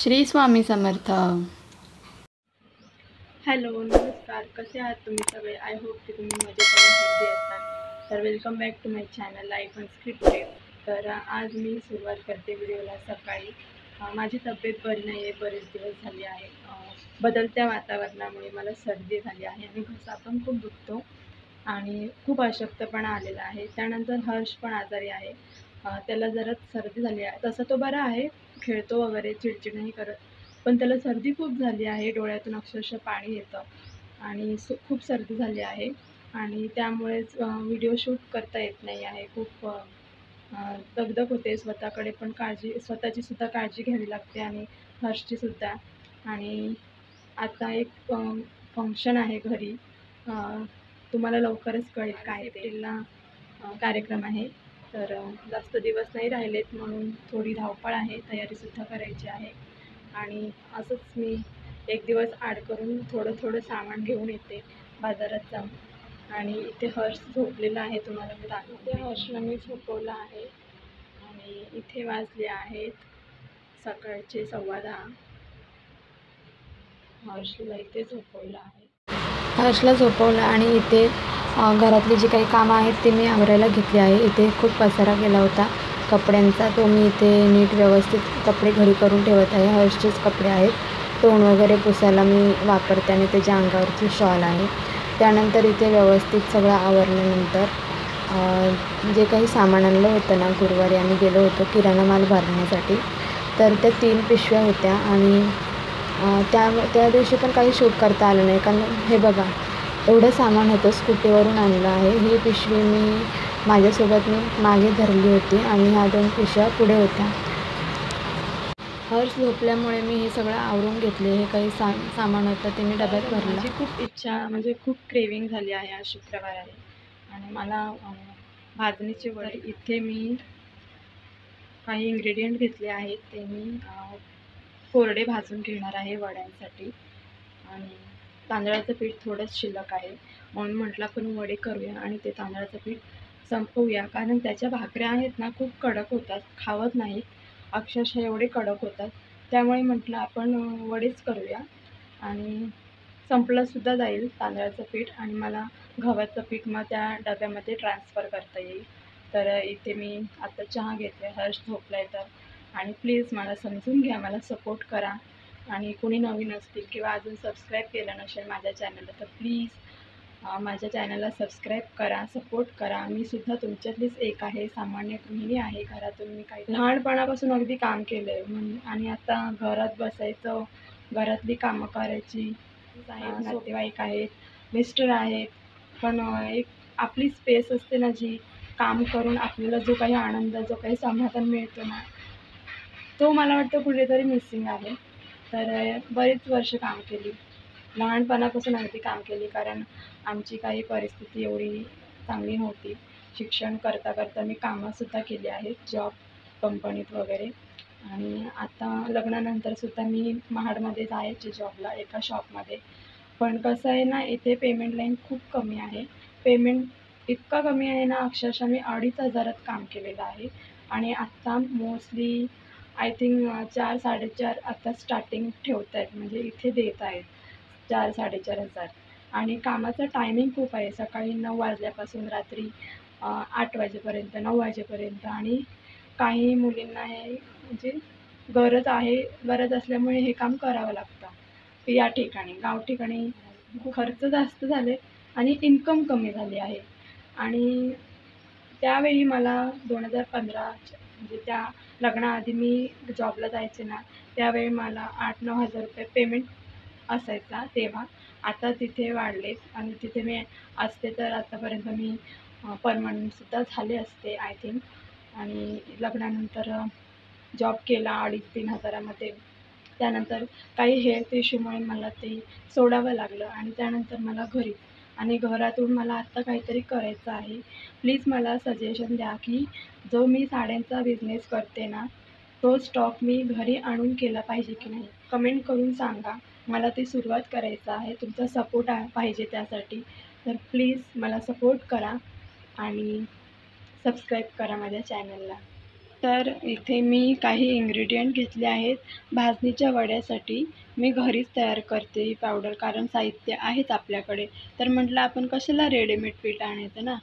Shri Swami Samarth. Hello नमस्कार, कसे आहात तुम्ही सगळे? आय होप की तुम्ही मजेत आणि हेल्दी असाल. तर welcome back to my channel life unscripted. तर आज मी सुरुवात करते व्हिडिओला सकाळी. माझी तब्येत बरी नाही आहे, बरेच दिवस झाले आहे. बदलत्या वातावरणामुळे मला सर्दी झाली आहे आणि घसा पण खूप दुखतो आणि खूप अशक्तपणा आलेला आहे. त्यानंतर हर्ष पण आजारी आहे. त्याला जरा सर्दी झाली आहे. तसं तो बरा आहे, खेळतो वगैरे, चिडचिड नाही करत. पण त्याला सर्दी खूप झाली आहे, डोळ्यातून अक्षरशः पाणी येतं आणि खूप सर्दी झाली आहे आणि त्यामुळेच व्हिडिओ शूट करता येत नाही आहे. खूप दगदग होते. स्वतःकडे पण स्वतःची सुद्धा काळजी घ्यावी लागते आणि हर्षची सुद्धा. आणि आता एक फंक्शन आहे घरी. तुम्हाला लवकरच कळेल काय तेला कार्यक्रम आहे. तर जास्त दिवस नाही राहिलेत म्हणून थोडी धावपळ आहे, तयारीसुद्धा करायची आहे. आणि असंच मी एक दिवस आड करून थोडं सामान घेऊन येते बाजारात जाऊन. आणि इथे हर्ष झोपलेला आहे, तुम्हाला मी दाखवते. हर्षला मी झोपवलं आहे आणि इथे वाजले आहेत सकाळचे 10:15. हर्षला इथे झोपवलं आहे. हर्षला झोपवलं आणि इथे घरातली जी काही कामं आहेत ते मी आवरायला घेतली आहे. इथे खूप पसारा केला होता कपड्यांचा, तो मी इथे नीट व्यवस्थित कपडे घरी करून ठेवत आहे. हर्षचेच कपडे आहेत, तोंड वगैरे पुसायला मी वापरते आणि त्याच्या अंगावरची शॉल आहे. त्यानंतर इथे व्यवस्थित सगळं आवरल्यानंतर जे काही सामान आणलं होतं ना, गुरुवारी आम्ही गेलो होतो किराणा माल भरण्यासाठी, तर त्या 3 पिशव्या होत्या आणि त्या दिवशी पण काही शूट करता आलं नाही, कारण हे बघा एवढं सामान होतं, स्कूटीवरून आणलं आहे. ही पिशवी माझ्यासोबत मी मागे धरली होती आणि ह्या 2 पिशव्या पुढे होत्या. हर्ष झोपल्यामुळे मी हे सगळं आवरून घेतले. हे काही सामान होतं ते मी डब्यात भरलं. माझी खूप इच्छा, म्हणजे खूप क्रेविंग झाली आहे. आज शुक्रवार आहे आणि मला भाजणीचे वडे, इथे मी काही इन्ग्रेडियंट घेतले आहेत, ते मी कोरडे भाजून घेणार आहे वड्यांसाठी. आणि तांदळाचं पीठ थोडंच शिल्लक आहे म्हणून म्हटलं आपण वडे करूया आणि ते तांदळाचं पीठ संपवूया, कारण त्याच्या भाकऱ्या आहेत ना खूप कडक होतात, खावत नाहीत, अक्षरशः एवढे कडक होतात. त्यामुळे म्हटलं आपण वडेच करूया आणि संपलंसुद्धा जाईल तांदळाचं पीठ आणि मला गव्हाचं पीठ मग त्या डब्यामध्ये ट्रान्सफर करता येईल. तर इथे मी आता चहा घेते. हर्ष झोपला आहे तर. आणि प्लीज मला समजून घ्या, मला सपोर्ट करा. आणि कोणी नवीन असतील किंवा अजून सबस्क्राईब केलं नसेल माझ्या चॅनलला, तर प्लीज माझ्या चॅनलला सबस्क्राईब करा, सपोर्ट करा. मी सुद्धा तुमच्यातलीच एक आहे, सामान्य गृहिणी आहे. घरातून मी काही लहानपणापासून अगदी काम केलं आहे आणि आता घरात बसायचं, घरातली कामं करायची, नातेवाईक आहेत, मिस्टर आहेत, पण एक आपली स्पेस असते ना, जी काम करून आपल्याला जो काही आनंद, जो काही समाधान मिळतो ना, तो मला वाटतं कुठेतरी मिसिंग आहे. तर बरीच वर्ष काम केली, लहानपणापासून अगदी काम केली, कारण आमची काही परिस्थिती एवढी चांगली नव्हती. शिक्षण करता करता मी कामंसुद्धा केली आहेत, जॉब कंपनीत वगैरे. आणि आता लग्नानंतरसुद्धा मी महाडमध्ये जायचे जॉबला एका शॉपमध्ये. पण कसं आहे ना, इथे पेमेंट लाईन खूप कमी आहे. पेमेंट इतका कमी आहे ना, अक्षरशः मी 2,500त काम केलेलं आहे आणि आत्ता मोस्टली आय थिंक 4-4.5 आता स्टार्टिंग ठेवत आहेत, म्हणजे इथे देत आहेत 4-4.5 आणि कामाचं टायमिंग खूप आहे. सकाळी 9 वाजल्यापासून रात्री 8 वाजेपर्यंत, 9 वाजेपर्यंत. आणि काही मुलींना हे म्हणजे गरज असल्यामुळे हे काम करावं लागतं. या ठिकाणी गाव ठिकाणी खर्च जास्त झाले आणि इन्कम कमी झाली आहे. आणि त्यावेळी मला 2015 म्हणजे त्या लग्नाआधी मी जॉबला जायचे ना, त्यावेळी मला 8-9 हजार रुपये पेमेंट असायचा तेव्हा. आता तिथे वाढलेत आणि तिथे मी असते तर आतापर्यंत मी परमनंटसुद्धा झाले असते आय थिंक. आणि लग्नानंतर जॉब केला 2,500-3 हजारामध्ये. त्यानंतर काही हेल्थ इश्यूमुळे मला ते सोडावं लागलं आणि त्यानंतर मला घरी आणि घरातून मला आत्ता काहीतरी करायचं आहे. प्लीज मला सजेशन द्या की जो मी साड्यांचा बिझनेस करते ना, तो स्टॉक मी घरी आणून केला पाहिजे की नाही. कमेंट करून सांगा. मला ती सुरुवात करायचं आहे, तुमचा सपोर्ट पाहिजे त्यासाठी. तर प्लीज मला सपोर्ट करा आणि सबस्क्राईब करा माझ्या चॅनलला. तर इथे मी काही इन्ग्रेडियंट घेतले आहेत भाजणीच्या वड्यासाठी. मी घरीच तयार करते ही पावडर, कारण साहित्य आहेच आपल्याकडे. तर म्हटलं आपण कशाला रेडीमेड पीठ आणायचं ना.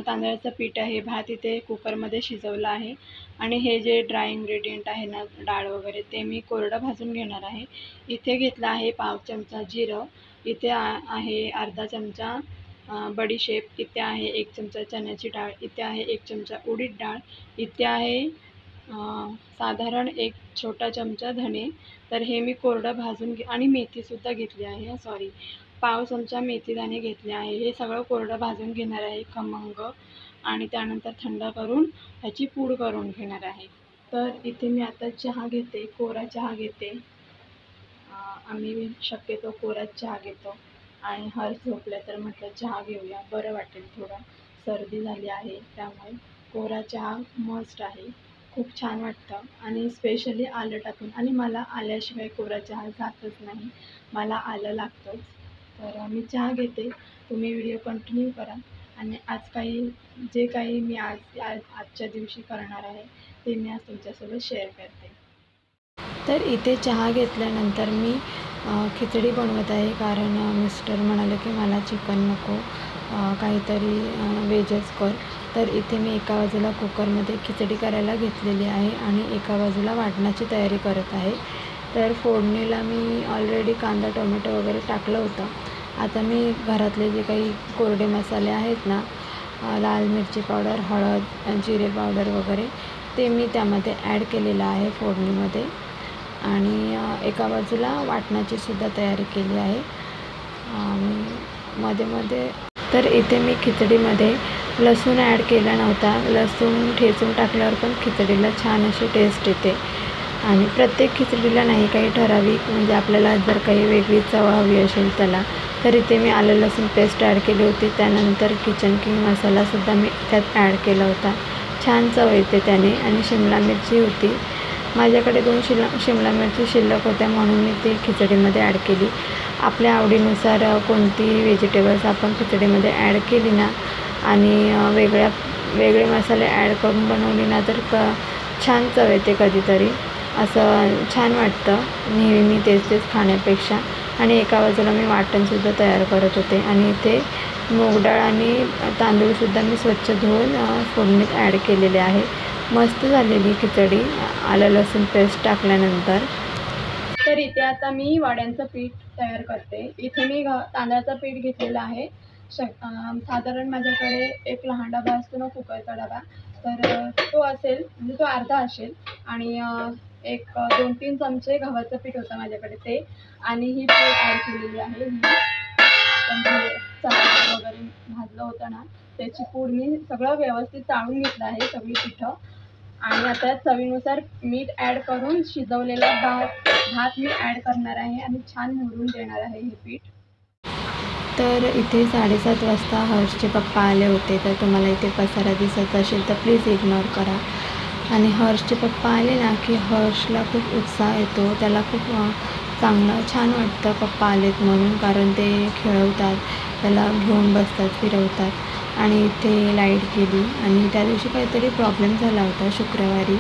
तांदळाचं पीठ आहे, भात इथे कुकरमध्ये शिजवला आहे आणि हे जे ड्राय इन्ग्रेडियंट आहे ना, डाळ वगैरे, ते मी कोरडं भाजून घेणार आहे. इथे घेतला आहे पाव चमचा जिरं, इथे आहे अर्धा चमचा बडीशेप, इथे आहे 1 चमचा चण्याची डाळ, इथे आहे 1 चमचा उडीद डाळ, इथे आहे साधारण 1 छोटा चमचा धणे. तर हे मी कोरडं भाजून आणि मेथीसुद्धा घेतली आहे, सॉरी, पाव चमचा मेथीदाणे घेतले आहे. हे सगळं कोरडं भाजून घेणार आहे खमंग आणि त्यानंतर थंड करून ह्याची पूड करून घेणार आहे. तर इथे मी आता चहा घेते, कोरा चहा घेते. आम्ही शक्यतो कोराच चहा घेतो आणि हर्ष झोपल्या तर म्हटलं चहा घेऊया, बरं वाटेल. थोडा सर्दी झाली आहे त्यामुळे कोरा चहा मस्ट आहे, खूप छान वाटतं आणि स्पेशली आलं टाकून. आणि मला आल्याशिवाय कोरा चहा जातच नाही, मला आलं लागतंच. तर मी चहा घेते, तुम्ही व्हिडिओ कंटिन्यू करा. आणि जे काही मी आजच्या दिवशी करणार आहे ते मी आज तुमच्यासोबत शेअर करते. तर इथे चहा घेतल्यानंतर मी खिचडी बनवत आहे, कारण मिस्टर म्हणाले की मला चिकन नको, काहीतरी व्हेजच कर. तर इथे मी एका बाजूला कुकरमध्ये खिचडी करायला घेतलेली आहे आणि एका बाजूला वाटणाची तयारी करत आहे. तर फोडणीला मी ऑलरेडी कांदा टोमॅटो वगैरे टाकलं होतं. आता मी घरातले जे काही कोरडे मसाले आहेत ना, लाल मिरची पावडर, हळद, जिरे पावडर वगैरे, ते मी त्यामध्ये ॲड केलेलं आहे फोडणीमध्ये. आणि एका बाजूला वाटणाची सुद्धा तयारी केली आहे. आणि मध्ये तर इथे मी खिचडीमध्ये लसूण ॲड केला नव्हता. लसूण ठेचून टाकल्यावर पण खिचडीला छान अशी टेस्ट येते. आणि प्रत्येक खिचडीला नाही, काही ठराविक, म्हणजे आपल्याला जर काही वेगळी चव हवी असेल त्याला, तर इथे मी आलं लसूण पेस्ट ॲड केली होती. त्यानंतर किचन किंग मसालासुद्धा मी त्यात ॲड केला होता, छान चव येते त्याने. आणि शिमला मिरची होती माझ्याकडे, 2 शिमला मिरची शिल्लक होत्या म्हणून मी ती खिचडीमध्ये ॲड केली. आपल्या आवडीनुसार कोणती व्हेजिटेबल्स आपण खिचडीमध्ये ॲड केली ना आणि वेगळे मसाले ॲड करून बनवली ना, तर छान चव येते. कधीतरी असं छान वाटतं नेहमी तेच खाण्यापेक्षा. आणि एका बाजूला मी वाटणसुद्धा तयार करत होते. आणि इथे मूग डाळ आणि तांदूळसुद्धा मी स्वच्छ धुवून फोडणीत ॲड केलेले आहे. मस्त झालेली खिचडी आलं लसूण पेस्ट टाकल्यानंतर. तर इथे आता मी वड्यांचं पीठ तयार करते. इथे मी तांदळाचं पीठ घेतलेलं आहे. साधारण माझ्याकडे एक लहान डबा असतो ना, कुकरचा डबा, तर तो असेल, म्हणजे तो अर्धा असेल. आणि एक 2-3 चमचे गव्हाचं पीठ होतं माझ्याकडे ते. आणि ही पूड ॲड केलेली आहे. आपण जे चणा वगैरे भाजलं होतं ना, त्याची पूड मी सगळं व्यवस्थित चाळून घेतलं आहे, सगळी पिठं. आणि आता चवीनुसार मीठ ॲड करून शिजवलेला भात मी ॲड करणार आहे आणि छान मुरून देणार आहे हे पीठ. तर इथे 7:30 वाजता हर्षचे पप्पा आले होते. तर तुम्हाला इथे पसारा दिसत असेल तर प्लीज इग्नोर करा. आणि हर्षचे पप्पा आले ना की हर्षला खूप उत्साह येतो, त्याला खूप चांगलं छान वाटतं पप्पा आलेत म्हणून, कारण ते खेळवतात, त्याला घेऊन बसतात, फिरवतात. आणि इथे लाईट गेली आणि त्या दिवशी काहीतरी प्रॉब्लेम झाला होता, शुक्रवारी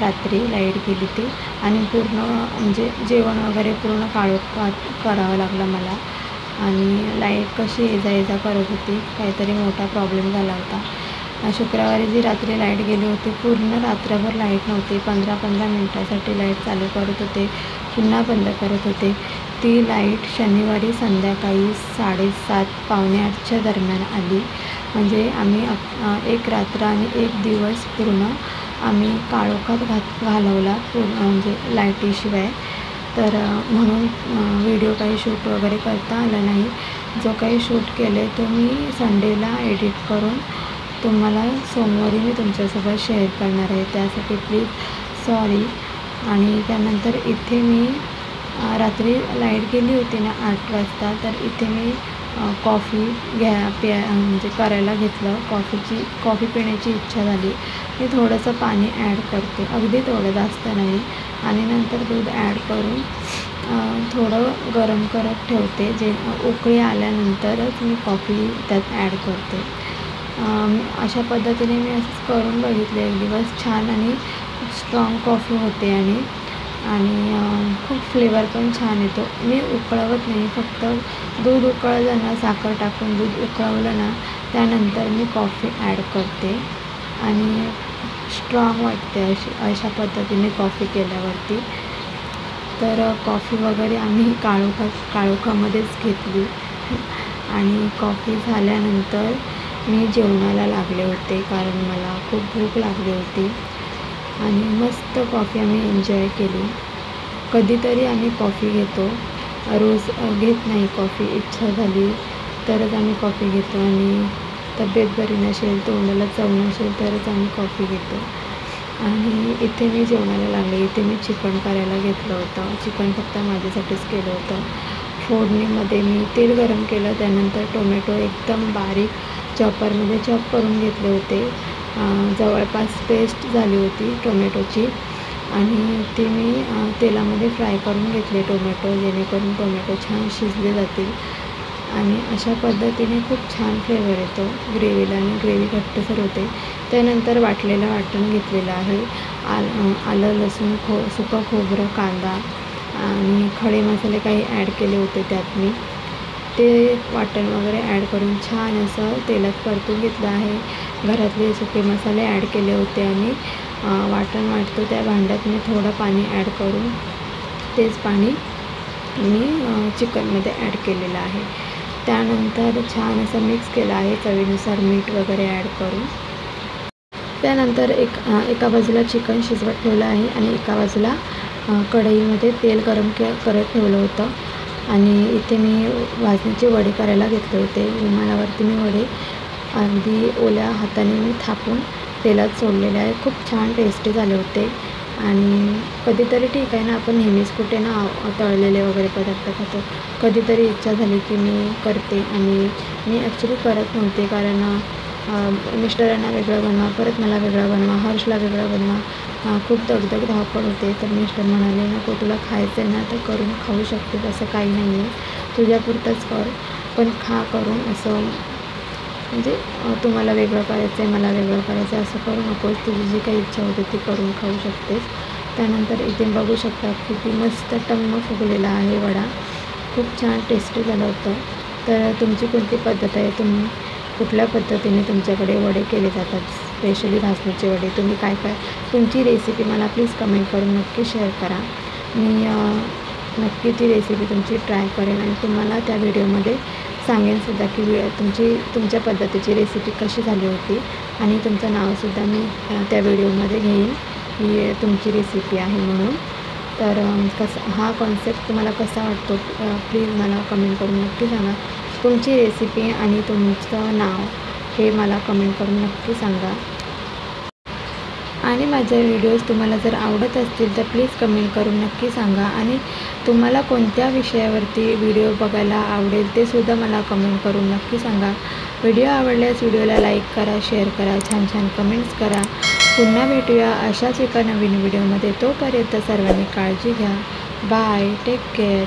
रात्री लाईट गेली ती. आणि पूर्ण म्हणजे जेवण वगैरे पूर्ण काळोखात करावं लागलं मला. आणि लाईट कशी ये जा करत होती, काहीतरी मोठा प्रॉब्लेम झाला होता. शुक्रवारी जी रात्री लाईट गेली होती, पूर्ण रात्रभर लाईट नव्हती. 15-15 मिनटासाठी लाईट चालू करत होते, पुन्हा बंद करत होते. ती लाईट शनिवारी संध्याकाळी 7:30 पावणे 8च्या दरम्यान आली. म्हणजे आम्ही एक रात्र आणि एक दिवस पूर्ण आम्ही काळोखात घालवला, म्हणजे लाईटीशिवाय. तर म्हणून व्हिडिओ काही शूट वगैरे करता आला नाही. जो काही शूट केले तो मी संडेला एडिट करून तुम्हाला सोमवारी मी तुमच्यासोबत शेअर करणार आहे, त्यासाठी प्लीज सॉरी. आणि त्यानंतर इथे मी रात्री लाईट गेली होती ना 8 वाजता, तर इथे मी कॉफी म्हणजे करायला घेतलं. कॉफी पिण्याची इच्छा झाली. मी थोडंसं पाणी ॲड करते, अगदी थोडं, जास्त नाही. आणि नंतर दूध ॲड करून थोडं गरम करत ठेवते. जे उकळी आल्यानंतरच मी कॉफी त्यात ॲड करते. अशा पद्धतीने मी असंच करून बघितले एक दिवस. छान आणि स्ट्रॉंग कॉफी होते आणि खूप फ्लेवर पण छान येतो. मी उकळवत नाही, फक्त दूध उकळलं ना, साखर टाकून दूध उकळवलं ना, त्यानंतर मी कॉफी ॲड करते आणि स्ट्रॉंग वाटते अशा पद्धतीने कॉफी केल्यावरती. तर कॉफी वगैरे आम्ही काळोखामध्येच घेतली आणि कॉफी झाल्यानंतर मी जेवणाला लागले होते, कारण मला खूप भूक लागली होती आणि मस्त कॉफी आम्ही एन्जॉय केली. कधीतरी आम्ही कॉफी घेतो, रोज घेत नाही कॉफी. इच्छा झाली तरच आम्ही कॉफी घेतो आणि तब्येत बरी नसेल, तोंडाला चव नसेल तरच आम्ही कॉफी घेतो. आणि इथे मी जेवणाला लागले. इथे मी चिकन करायला घेतलं होतं. चिकन फक्त माझ्यासाठीच केलं होतं. फोडणीमध्ये मी तेल गरम केलं, त्यानंतर टोमॅटो एकदम बारीक चॉपरमध्ये चॉप करून घेतले होते. जवळपास पेस्ट झाली होती टोमॅटोची आणि ती मी तेलामध्ये फ्राय करून घेतले टोमॅटो, जेणेकरून टोमॅटो छान शिजले जातील आणि अशा पद्धतीने खूप छान फ्लेवर येतो ग्रेव्हीला आणि ग्रेव्ही घट्टसर होते. त्यानंतर वाटलेलं वाटण घेतलेलं आहे. आलं, लसूण, सुकं खोबरं, कांदा आणि खडे मसाले काही ॲड केले होते त्यात मी. ते वाटण वगैरे ॲड करून छान असं तेलात परतून घेतलं आहे. घरातले सुके मसाले ॲड केले होते आणि वाटण वाटतो त्या भांड्यात मी थोडं पाणी ॲड करून तेच पाणी मी चिकनमध्ये ॲड केलेलं आहे. त्यानंतर छान असं मिक्स केलं आहे, चवीनुसार मीठ वगैरे ॲड करून. त्यानंतर एका बाजूला चिकन शिजवत ठेवलं आहे आणि एका बाजूला कढईमध्ये तेल गरम करत ठेवलं होतं आणि इथे मी भाजणीचे वडे करायला घेतले होते. रुमालावरती मी वडे अगदी ओल्या हाताने मी थापून तेलात सोडलेले आहे. खूप छान टेस्टी झाले होते आणि कधीतरी ठीक आहे ना, आपण नेहमीच कुठे ना तळलेले वगैरे पदार्थ खातो. कधीतरी इच्छा झाली की मी करते आणि मी ॲक्च्युली करत नव्हते, कारण मिस्टरांना वेगळं बनवा, परत मला वेगळं बनवा, हर्षला वेगळं बनवा, खूप दगदग धावपळ होते. तर मिस्टर म्हणाले, नको तुला खायचं आहे ना तर करून खाऊ शकते, तसं काही नाही आहे, तुझ्यापुरतंच कर, पण खा करून. असं म्हणजे तुम्हाला वेगळं करायचं आहे, मला वेगळं करायचं आहे असं करू नकोस, तुझी जी काही इच्छा होते ती करून खाऊ शकतेस. त्यानंतर इथे बघू शकता किती मस्त टम्म फुगलेला आहे वडा. खूप छान टेस्टी झालं होतं. तर तुमची कोणती पद्धत आहे, तुम्ही कुठल्या पद्धतीने तुमच्याकडे वडे केले जातात, स्पेशली भाजणीचे वडे, तुम्ही काय तुमची रेसिपी मला प्लीज कमेंट करून नक्की शेअर करा. मी नक्की ती रेसिपी तुमची ट्राय करेन आणि तुम्हाला त्या व्हिडिओमध्ये सांगेनसुद्धा की तुमच्या पद्धतीची रेसिपी कशी झाली होती आणि तुमचं नावसुद्धा मी त्या व्हिडिओमध्ये घेईन की तुमची रेसिपी आहे म्हणून. तर हा कॉन्सेप्ट तुम्हाला कसा वाटतो प्लीज मला कमेंट करून नक्की सांगा. तुमची रेसिपी आणि तुमचं नाव हे मला कमेंट करून नक्की सांगा. आणि माझे व्हिडिओज तुम्हाला जर आवडत असतील तर प्लीज कमेंट करून नक्की सांगा. आणि तुम्हाला कोणत्या विषयावरती व्हिडिओ बघायला आवडेल ते सुद्धा मला कमेंट करून नक्की सांगा. व्हिडिओ आवडल्यास व्हिडिओला लाईक करा, शेअर करा, छान छान कमेंट्स करा. पुन्हा भेटूया अशाच एका नवीन व्हिडिओमध्ये. तोपर्यंत सर्वांनी काळजी घ्या. Bye, take care.